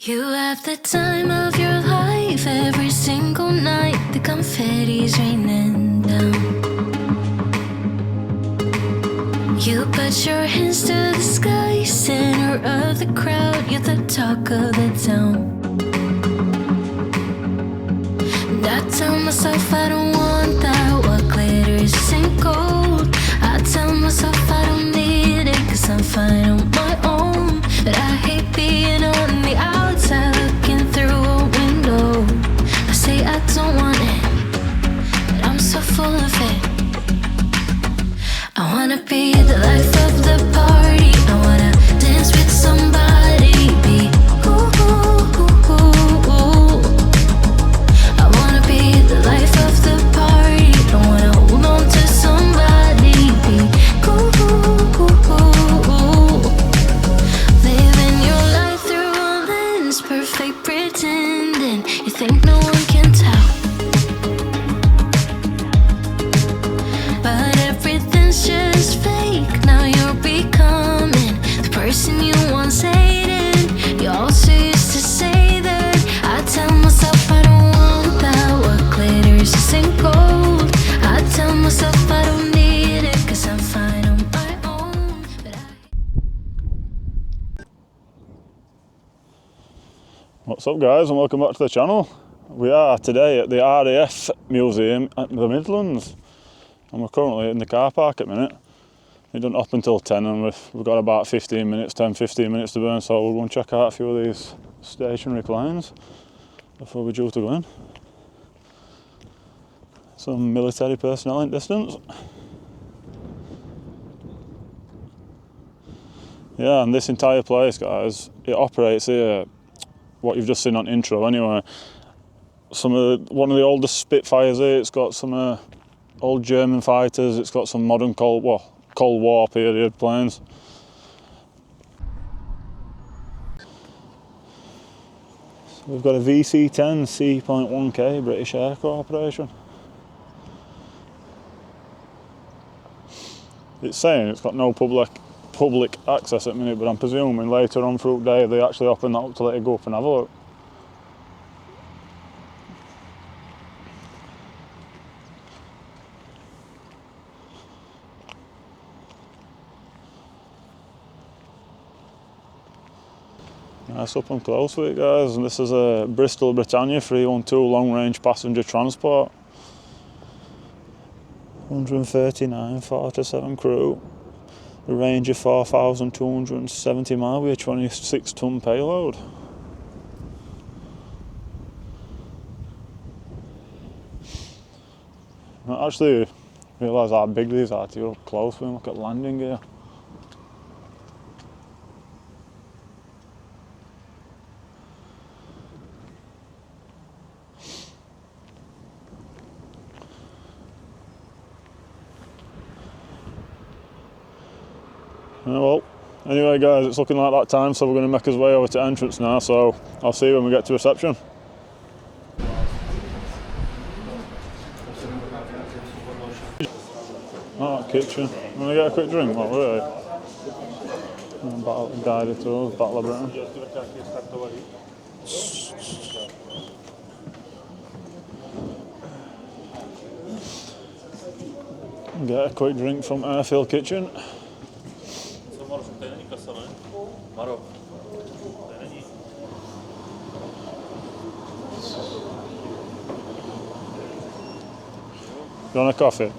You have the time of your life every single night. The confetti's raining down. You put your hands to the sky, center of the crowd. You're the talk of the town. And I tell myself I don't want that. What glitters isn't gold. I tell myself I don't need it, 'cause I'm fine on my own. But I hate being on the outside looking through a window. I say I don't want it, but I'm so full of it. I wanna be the life of the party. I wanna dance with somebody. Be ooh, ooh, ooh, ooh, ooh. I wanna be the life of the party. I wanna hold on to somebody. Be ooh, ooh, ooh, ooh, ooh. Living your life through a lens, perfect pretending. You think no one can tell, but everything's just fake. Now you're becoming the person you once hated. You also used to say that. I tell myself I don't want that. What glitters isn't gold. I tell myself I don't need it, 'cause I'm fine on my own. But What's up guys, and welcome back to the channel. We are today at the RAF Museum at the Midlands, and we're currently in the car park at the minute. It doesn't up until 10 and we've got about 15 minutes to burn, so we'll go and check out a few of these stationary planes before we're due to go in. Some military personnel in distance. Yeah, and this entire place, guys, it operates here, what you've just seen on intro anyway. One of the oldest Spitfires here. It's got some old German fighters. It's got some modern Cold War period planes. So we've got a VC-10 C.1K British Air Corporation. It's saying it's got no public access at the minute, but I'm presuming later on through the day they actually open that up to let you go up and have a look. Nice up and close with it, guys. And this is a Bristol Britannia 312 long range passenger transport. 139, 47 crew. A range of 4,270 miles with a 26 ton payload. I actually realise how big these are till you're up close with them. Look at landing gear. Well, anyway guys, it's looking like that time, so we're going to make our way over to entrance now, so I'll see you when we get to reception. Oh, kitchen. Want to get a quick drink? What, really? Guided tours, Battle of Britain. Get a quick drink from Airfield Kitchen. You want a coffee?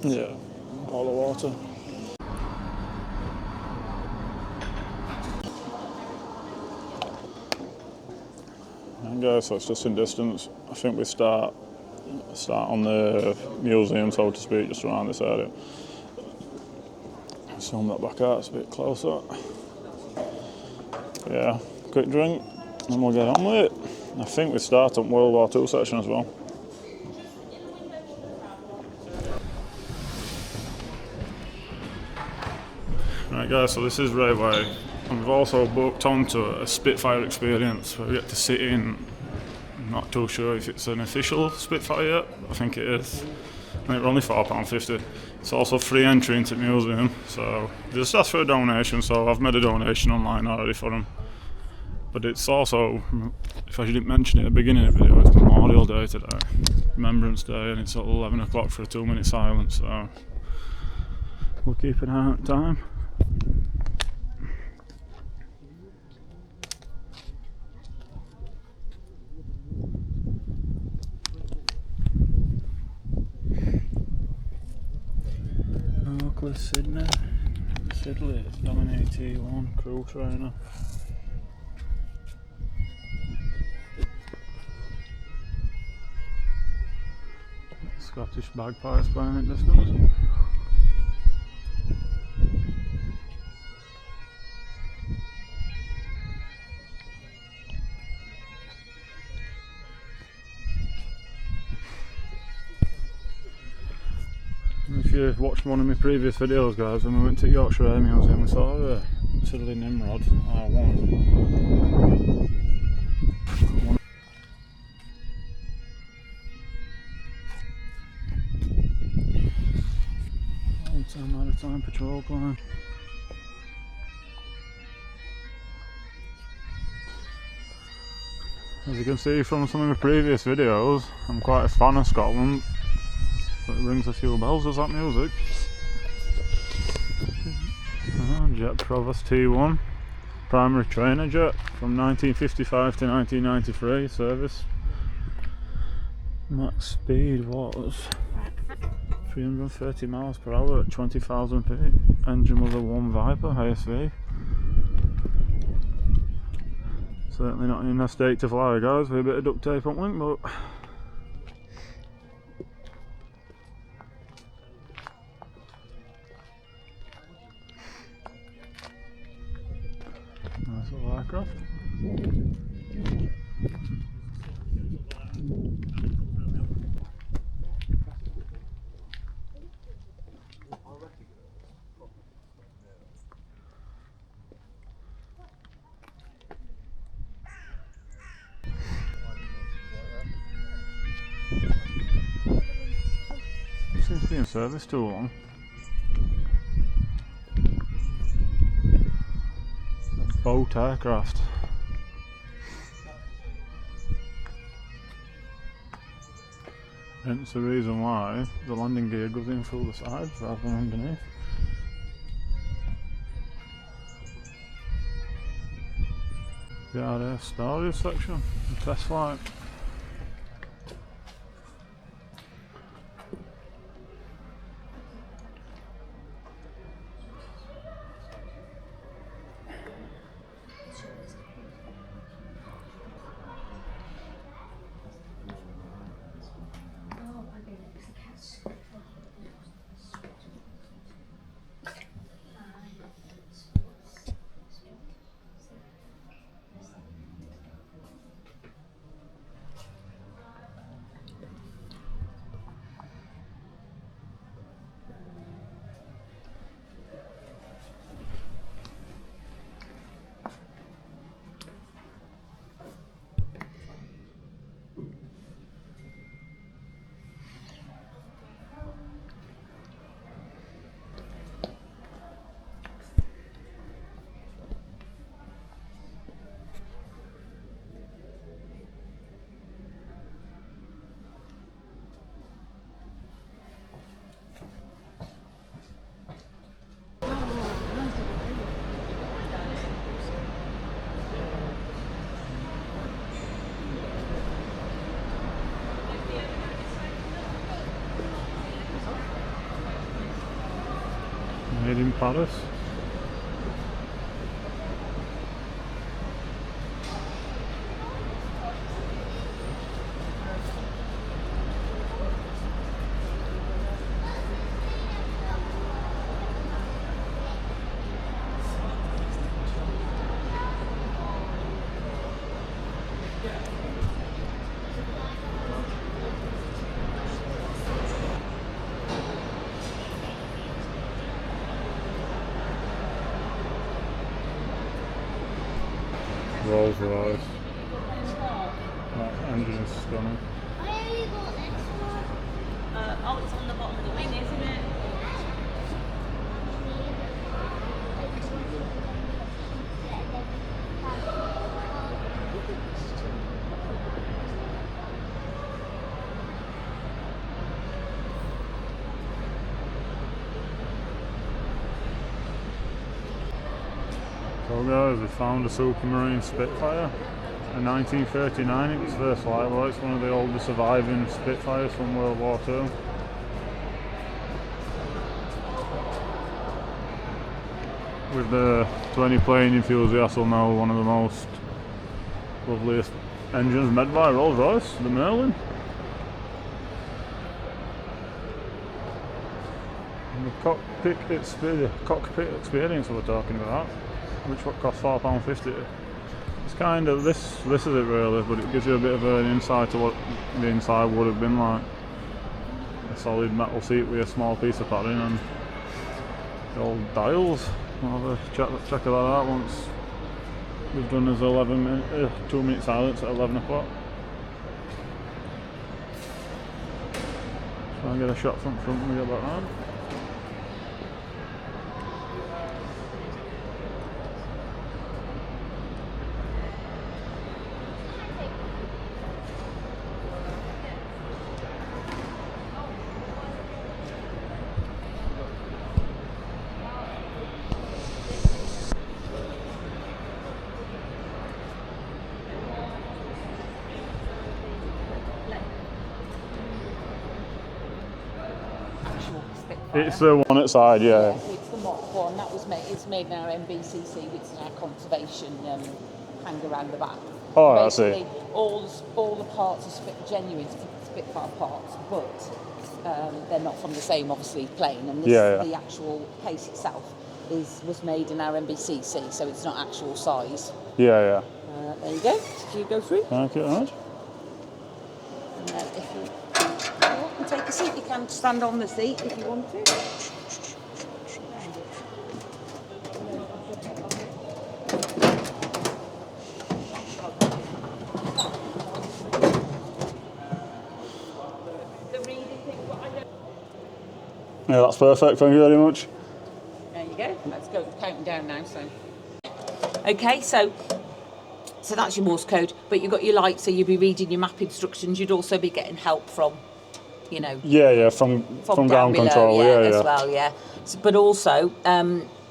Yeah, all the water. And guys, so it's just in distance. I think we start on the museum, so to speak, just around this area. Zoom that back out, it's a bit closer. Yeah, quick drink, and we'll get on with it. I think we start on World War II section as well. Right guys, so this is Railway, and we've also booked onto a Spitfire experience where we get to sit in. I'm not too sure if it's an official Spitfire yet, I think it is. I think we're only £4.50. It's also free entry into the museum, so they just asked for a donation, so I've made a donation online already for them. But it's also, if I didn't mention it at the beginning of the video, it's Memorial Day today, Remembrance Day, and it's at 11 o'clock for a 2-minute silence, so we'll keep an eye on time. Oakley, Sydney, Sidley, Dominic T1, crew trainer. Scottish bagpipes playing at distance. If you've watched one of my previous videos, guys, when we went to Yorkshire RAF Museum, we saw a Sidley Nimrod R1. Maritime patrol plane. As you can see from some of my previous videos, I'm quite a fan of Scotland. So it rings a few bells as that music. Jet Provost T1, primary trainer jet from 1955 to 1993, service. Max speed was 330 miles per hour at 20,000 feet. Engine was a 1 Viper ASV. Certainly not in a state to fly, guys, with a bit of duct tape on wing, but nice little aircraft. 'Seems to be in service too long. A boat aircraft. Hence the reason why the landing gear goes in through the sides rather than underneath. The RAF storage section, the test flight. Made in Paris. Rolls Royce. That engine is stunning. Oh, it's on the bottom of the wing, isn't it? So guys, we found a Supermarine Spitfire. In 1939 it was first flight. Well, it's one of the oldest surviving Spitfires from World War II. With the 20 plane enthusiasts will know one of the most loveliest engines made by Rolls-Royce, the Merlin. And the cockpit experience we're talking about, which cost £4.50. It's kind of this is it really, but it gives you a bit of an insight to what the inside would have been like. A solid metal seat with a small piece of padding and the old dials. I'll have a check of that out once we've done his 2-minute silence at 11 o'clock. Try and get a shot from front when we get back round. It's the one outside, yeah. It's the Mach 1. That was made. It's made in our MBCC, which is our conservation hangar around the back. Oh, basically, I see. all the parts are genuine Spitfire parts, but they're not from the same, obviously, plane. And the actual case itself was made in our MBCC, so it's not actual size. Yeah. There you go. Do you go through? Thank you very much. And then if you can take a seat, you can stand on the seat if you want to. Yeah, that's perfect. Thank you very much. There you go. Let's go counting down now. Okay, so that's your Morse code, but you've got your lights, so you'll be reading your map instructions. You'd also be getting help from, from ground below, control, as well, yeah. So, but also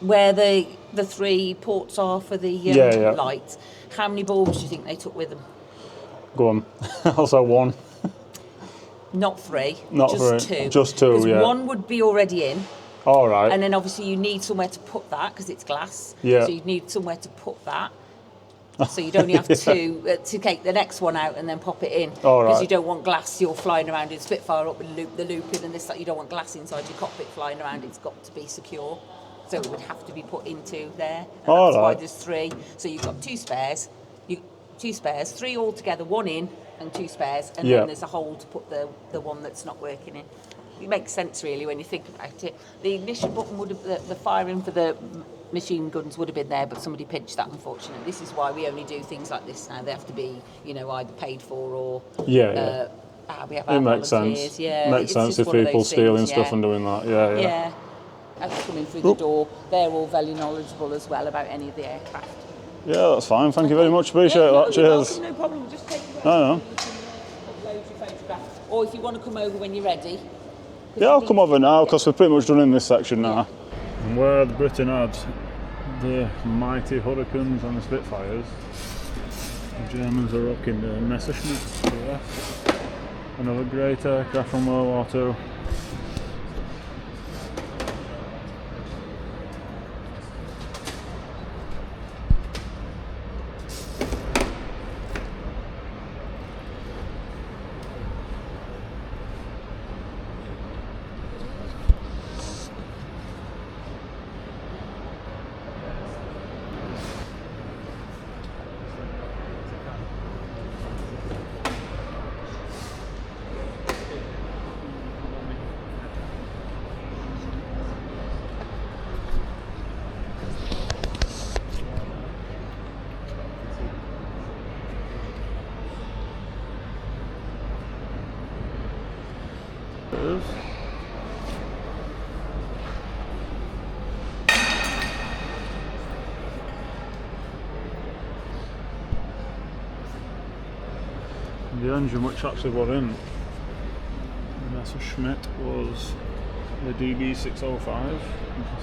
where the 3 ports are for the lights. How many bulbs do you think they took with them? Go on. Also 1. Not 3. Not just 3. 2. Just 2. Yeah. 1 would be already in. All right. And then obviously you need somewhere to put that because it's glass. Yeah. So you need somewhere to put that. So you'd only have to take the next one out and then pop it in. All right. Because you don't want glass. You're flying around in Spitfire up and loop in and this. You don't want glass inside your cockpit flying around. It's got to be secure. So it would have to be put into there. And that's why there's 3. So you've got 2 spares. 3 altogether. 1 in and 2 spares. And then there's a hole to put the one that's not working in. It makes sense really when you think about it. The ignition button would have, the firing for the machine guns would have been there, but somebody pinched that, unfortunately. This is why we only do things like this now. They have to be, either paid for or we have our it makes volunteers. sense. Yeah, makes sense if people stealing stuff and doing that. Yeah. As coming through the door, they're all very knowledgeable as well about any of the aircraft. Yeah, that's fine. Thank you very much. Appreciate that. Cheers. No problem. Just take it. No. You can upload your photograph, or if you want to come over when you're ready. Yeah, I'll come over now because we're pretty much done in this section now. And where Britain had the mighty Hurricanes and the Spitfires, the Germans are rocking the Messerschmitt. Another great aircraft from World War II. Is. The engine which actually were in Messerschmitt was the DB605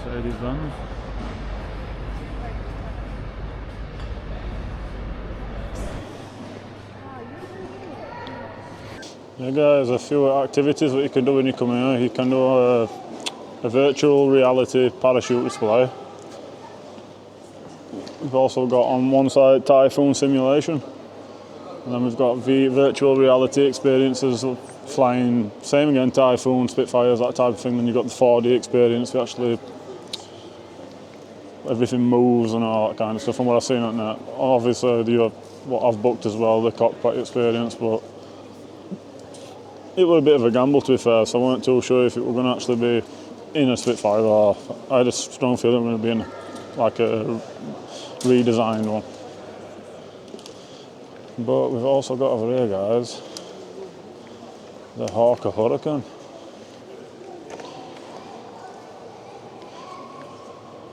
Mercedes Benz. Yeah guys, a few activities that you can do when you come here. You can do a virtual reality parachute display. We've also got on one side typhoon simulation, and then we've got virtual reality experiences of flying, same again, typhoon, Spitfires, that type of thing. Then you've got the 4D experience, we actually, everything moves and all that kind of stuff from what I've seen on that. Obviously you have what I've booked as well, the cockpit experience, but it was a bit of a gamble to be fair, so I weren't too sure if it were going to actually be in a Spitfire, or I had a strong feeling it was going to be in like a redesigned one. But we've also got over here guys, the Hawker Hurricane.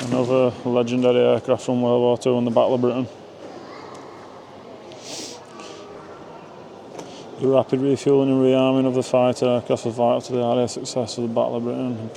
Another legendary aircraft from World War II and the Battle of Britain. The rapid refuelling and rearming of the fighter aircraft was vital to the RAF success of the Battle of Britain.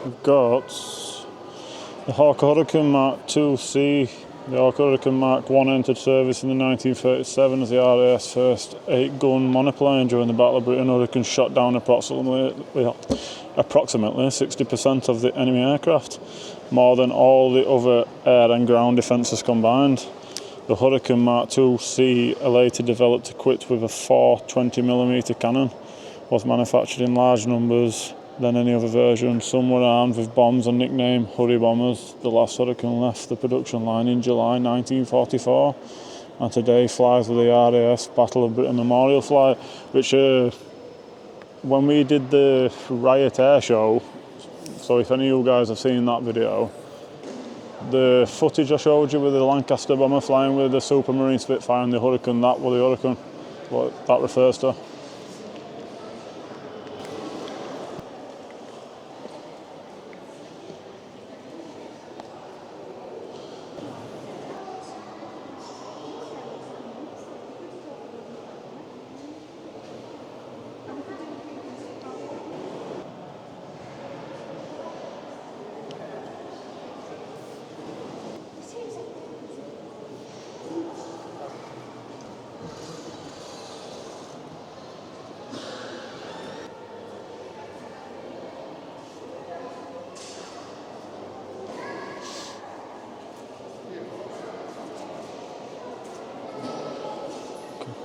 We've got the Hawker Hurricane Mark II-C. The Hawker Hurricane Mark I entered service in the 1937 as the RAF's first 8-gun monoplane during the Battle of Britain. Hurricane shot down approximately 60% of the enemy aircraft, more than all the other air and ground defences combined. The Hurricane Mark II-C, later developed equipped with a 420mm cannon, was manufactured in large numbers than any other version. Some were armed with bombs and nicknamed Hurry Bombers. The last Hurricane left the production line in July 1944 and today flies with the RAF's Battle of Britain Memorial Flight, which when we did the Riot Air Show, so if any of you guys have seen that video, the footage I showed you with the Lancaster bomber flying with the Supermarine Spitfire and the Hurricane, that was the Hurricane, what that refers to.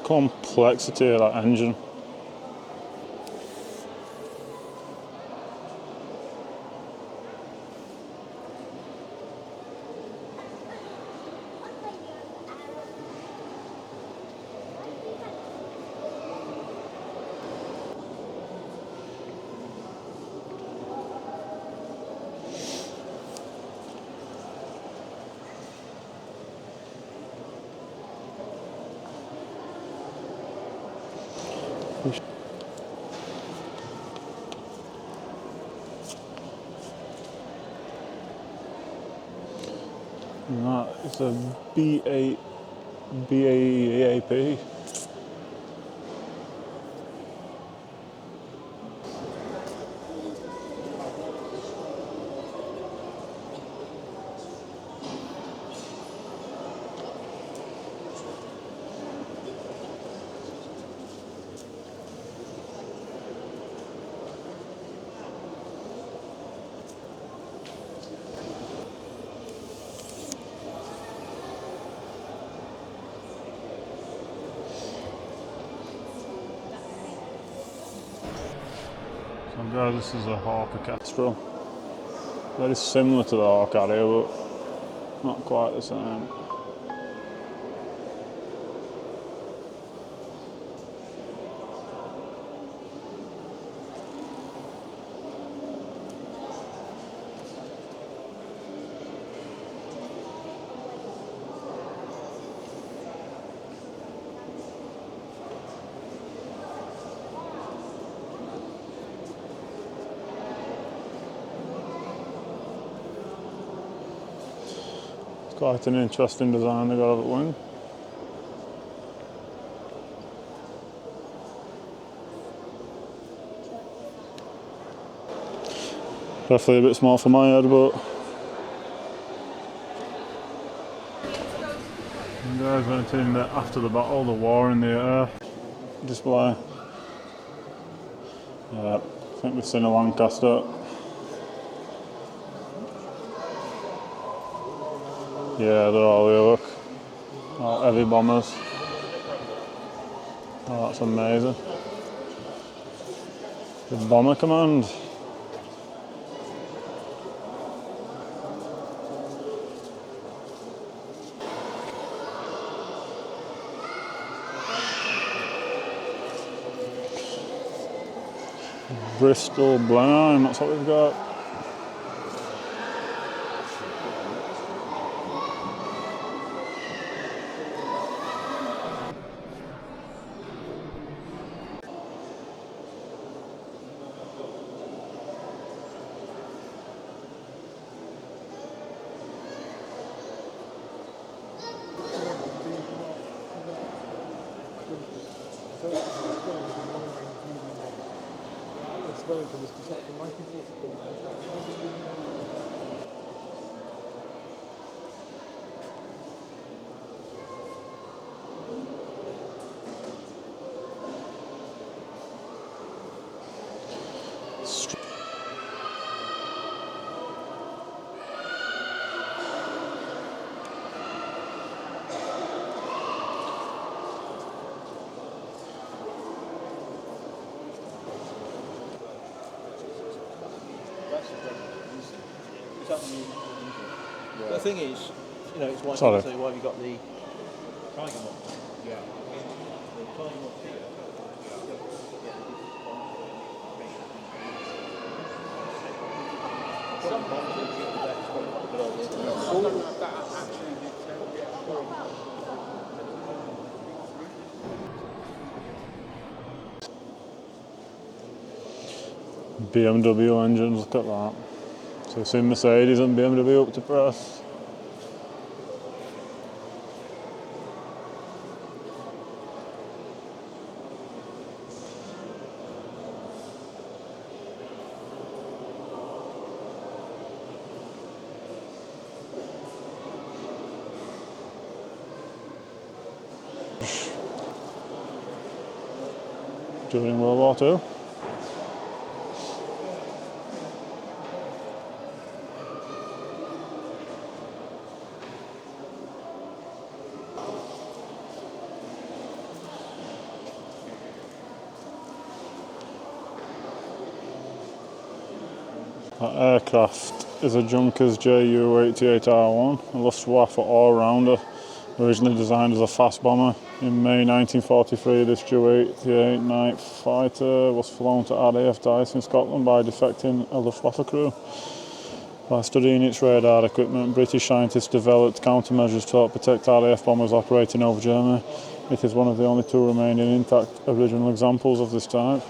Complexity of that engine. And that is a BAEAP. So guys, this is a Hawker Kestrel. Very similar to the Hawk Harrier, but not quite the same. It's quite an interesting design they got of the wing. Definitely a bit small for my head, but you guys went in there after the battle, the war in the air display. Yeah, I think we've seen a Lancaster. Yeah, they're all here, look. All heavy bombers. Oh, that's amazing. The Bomber Command. Bristol Blenheim, that's what we've got. The thing is, you know, it's why, Sorry. so why have you got the Tiger one? Yeah. The Tiger one here. BMW engines, look at that. So we've seen Mercedes and BMW up to press. During World War II. That aircraft is a Junkers Ju-88R1, a Luftwaffe all-rounder, originally designed as a fast bomber. In May 1943, this Ju-88 night fighter was flown to RAF Dice in Scotland by defecting a Luftwaffe crew. By studying its radar equipment, British scientists developed countermeasures to help protect RAF bombers operating over Germany. It is one of the only two remaining intact original examples of this type.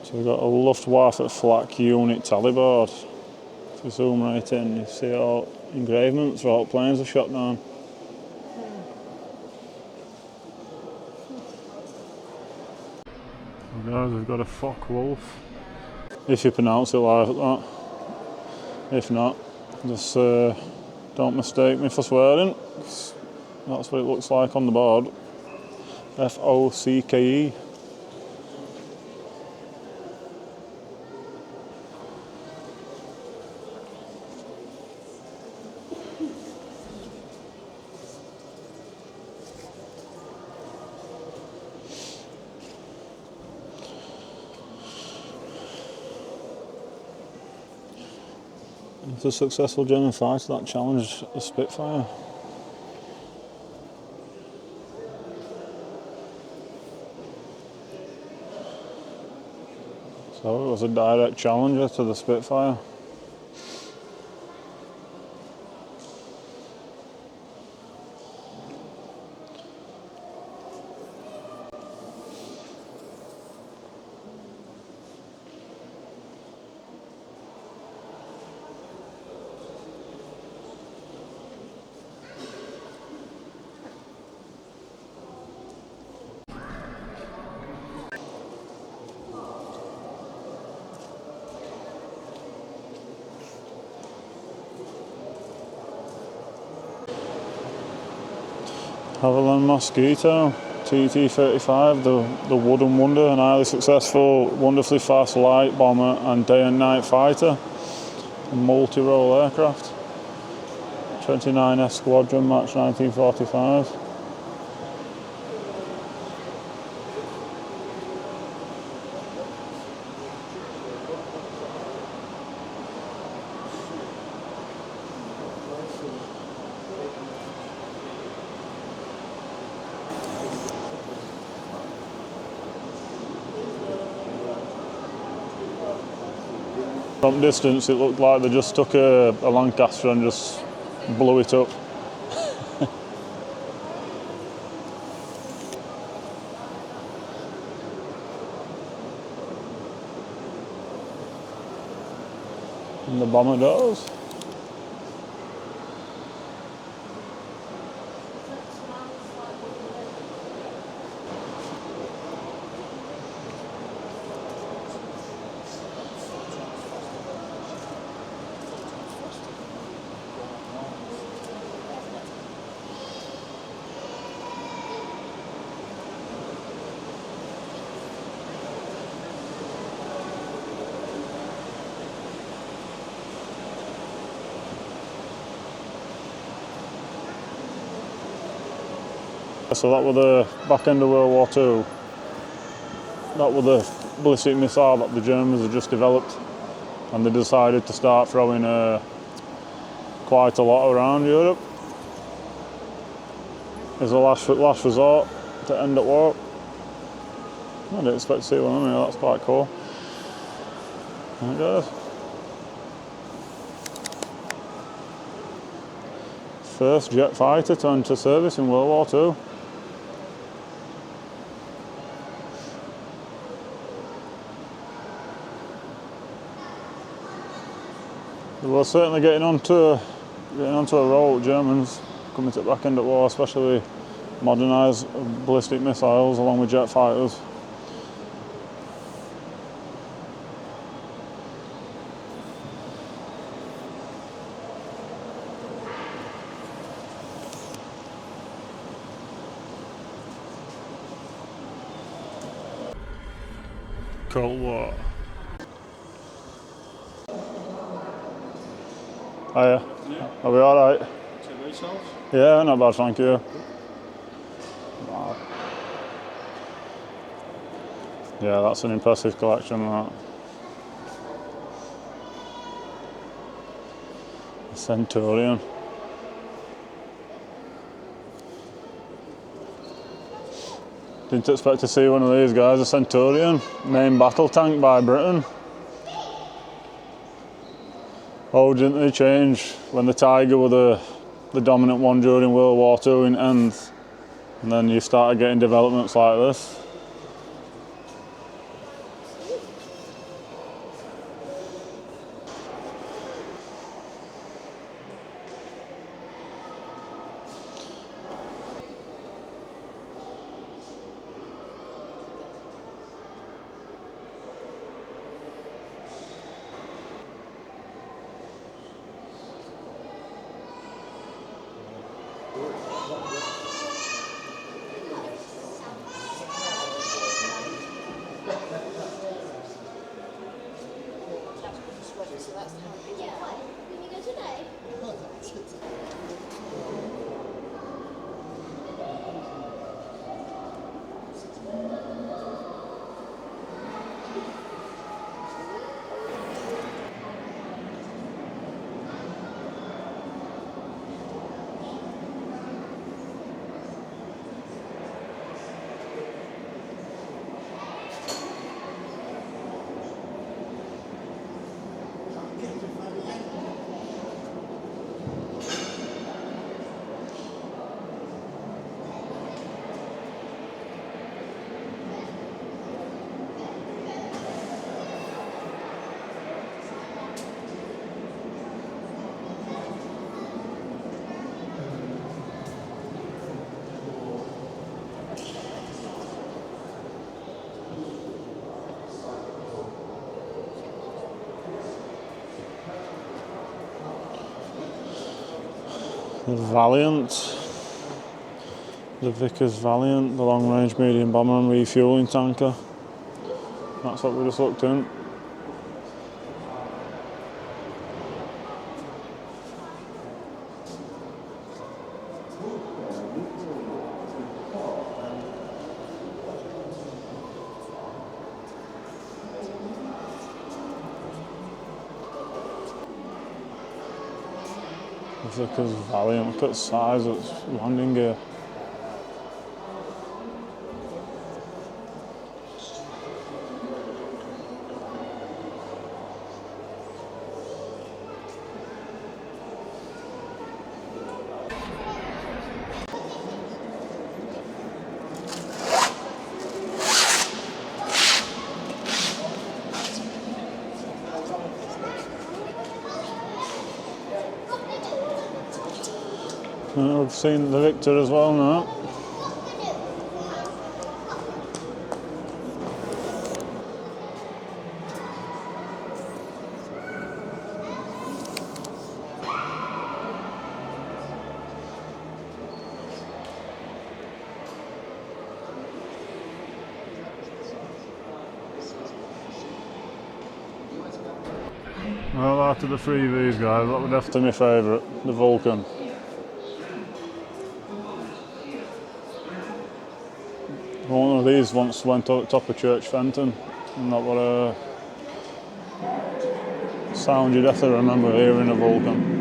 So we've got a Luftwaffe flak unit tally board. If you zoom right in, you see all engravements where all planes are shot down. So guys, we've got a Focke-Wulf. If you pronounce it like that. If not, just don't mistake me for swearing. That's what it looks like on the board. F-O-C-K-E. It's a successful German fighter that challenged the Spitfire. So it was a direct challenger to the Spitfire. Havilland Mosquito TT-35, the wooden wonder, an highly successful, wonderfully fast light bomber and day and night fighter, a multi-role aircraft. 29th Squadron, March 1945. From distance it looked like they just took a Lancaster and just blew it up. And the bomber doors. So that was the back end of World War II. That was the ballistic missile that the Germans had just developed, and they decided to start throwing quite a lot around Europe as a last resort to end at war. I didn't expect to see one of them. That's quite cool. There it goes. First jet fighter to enter service in World War II. They were certainly getting onto a roll, Germans, coming to the back end of war, especially modernised ballistic missiles along with jet fighters. Cold War. Hiya. Are we alright? Yeah, not bad, thank you. Wow. Yeah, that's an impressive collection, that. A Centurion. Didn't expect to see one of these guys, a Centurion. Main battle tank by Britain. Oh, didn't they change when the Tiger were the dominant one during World War II in ends, and then you started getting developments like this. The Valiant. The Vickers Valiant, the long-range medium bomber and refuelling tanker. That's what we just looked in. The Vickers Valiant, look at the size of its landing gear. We've seen the Victor as well now. Well, after the 3Vs, guys, that would have to be my favourite, the Vulcan. One of these once went up top of Church Fenton, and that was a sound you'd have to remember hearing a Vulcan.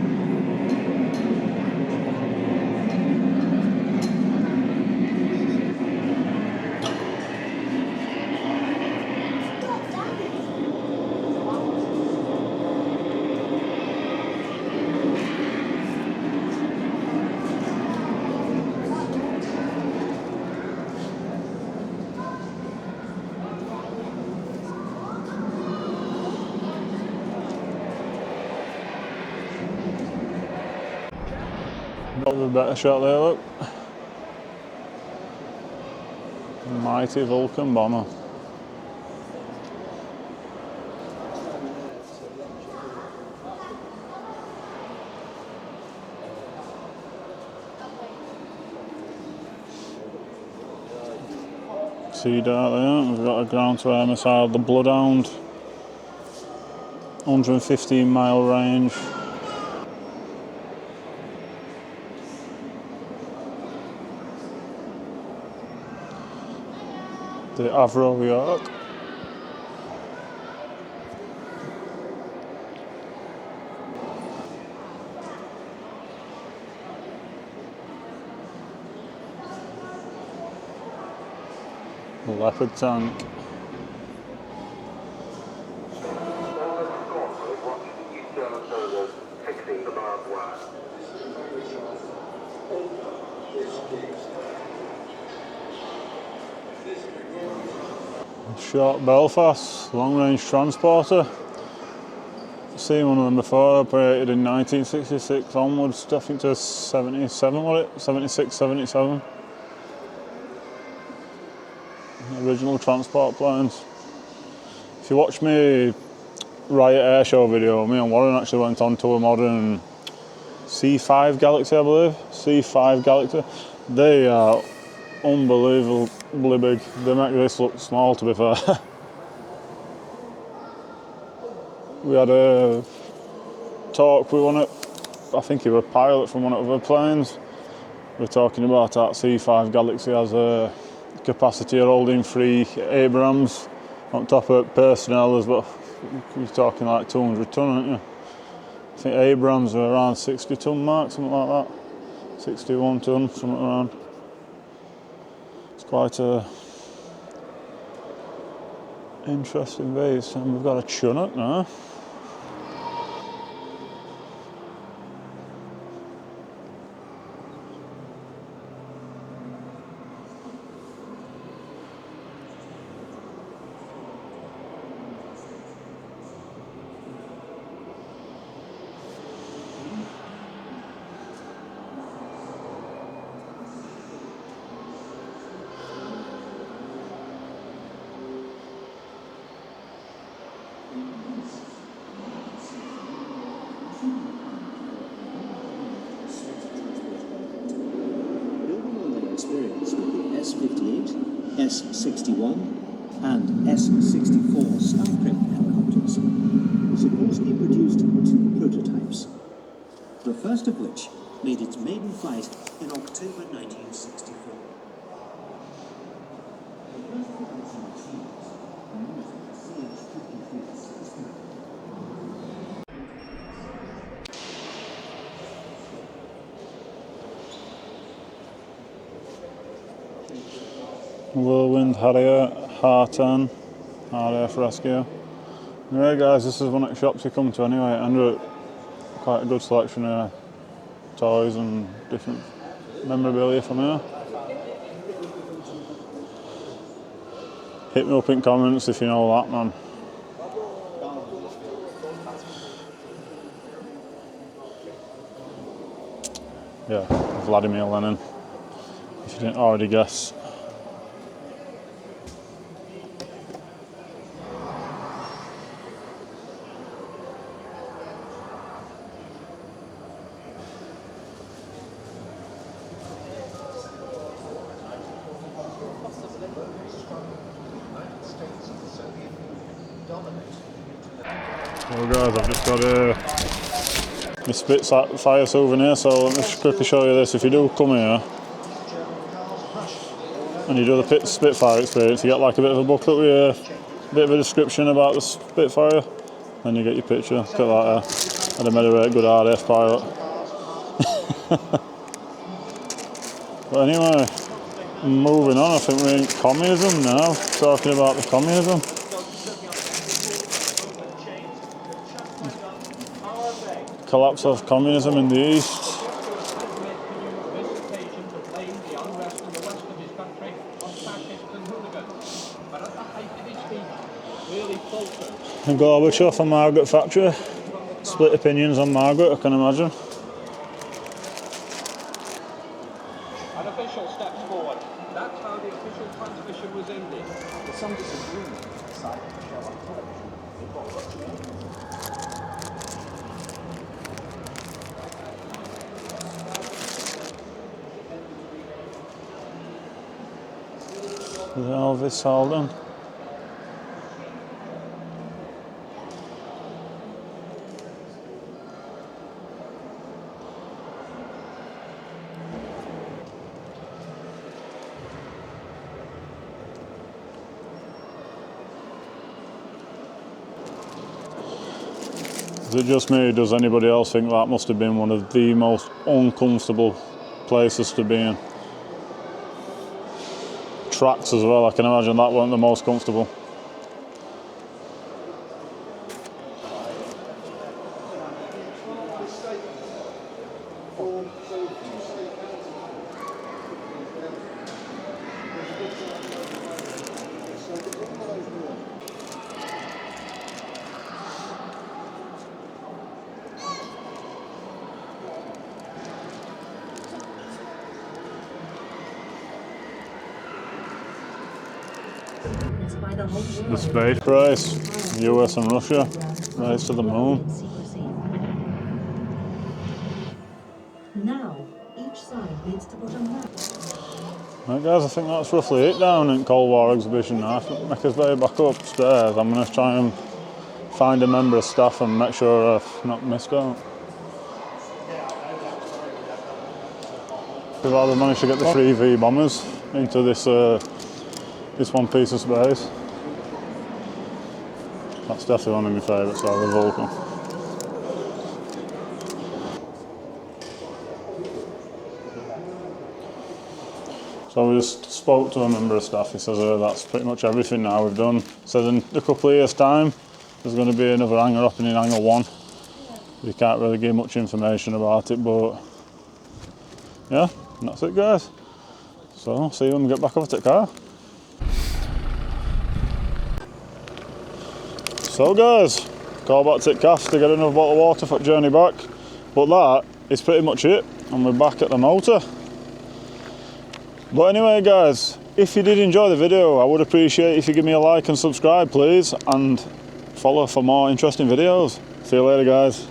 Got a better shot there, look. Mighty Vulcan bomber. Sea Dart there, we've got a ground to air missile, the Bloodhound. 115 mile range. The Avro York. The Leopard tank. Short Belfast, long-range transporter. Seen one of them before, operated in 1966 onwards, I think to 77, was it? 76, 77. Original transport planes. If you watch me Riot Airshow video, me and Warren actually went on to a modern C5 Galaxy, I believe. C5 Galaxy. They are unbelievably big. They make this look small, to be fair. We had a talk with one of, I think he was a pilot from one of the planes. We were talking about that C5 Galaxy has a capacity of holding 3 Abrams on top of personnel as well. You're talking like 200 tonne, aren't you? I think Abrams are around 60 tonne mark, something like that. 61 tonne, something around. It's quite a interesting base, and we've got a Chinook now. S-61 and S-64 Starcraft helicopters, supposedly produced 2 prototypes, the first of which made its maiden flight in October 1964. Whirlwind Harrier, Hartan, RAF Rescue. Anyway guys, this is one of the shops you come to anyway, and quite a good selection of toys and different memorabilia from here. Hit me up in comments if you know that, man. Yeah, Vladimir Lenin, if you didn't already guess. Well guys, I've just got my Spitfire souvenir, so let me just quickly show you this. If you do come here and you do the Spitfire experience, you get like a bit of a booklet with a bit of a description about the Spitfire, and you get your picture. Look at that there. I'd have made a very good RAF pilot. But anyway, moving on, I think we're in communism now, talking about the communism. Collapse of communism in the East. And Gorbachev and Margaret Thatcher. Split opinions on Margaret, I can imagine. Unofficial steps forward. That's how the official transmission was ended. There's some disagreement inside the show on television. Elvis Holden. Is it just me? Does anybody else think that must have been one of the most uncomfortable places to be in? Tracks as well, I can imagine that weren't the most comfortable. The space race, US and Russia, race to the moon. Now, each side needs to put a map. Right guys, I think that's roughly it down in Cold War exhibition now. Make us way back upstairs. I'm going to try and find a member of staff and make sure I've not missed out. We've either managed to get the 3 V bombers into this one piece of space. That's definitely one of my favourites, the Vulcan. So we just spoke to a member of staff. He says that's pretty much everything now we've done. Says in a couple of years' time there's going to be another hangar opening in Hangar 1. You can't really give much information about it, but yeah, that's it guys. So see you when we get back over to the car. So guys, call back to the calf to get another bottle of water for the journey back. But that is pretty much it, and we're back at the motor. But anyway guys, if you did enjoy the video, I would appreciate if you give me a like and subscribe please, and follow for more interesting videos. See you later guys.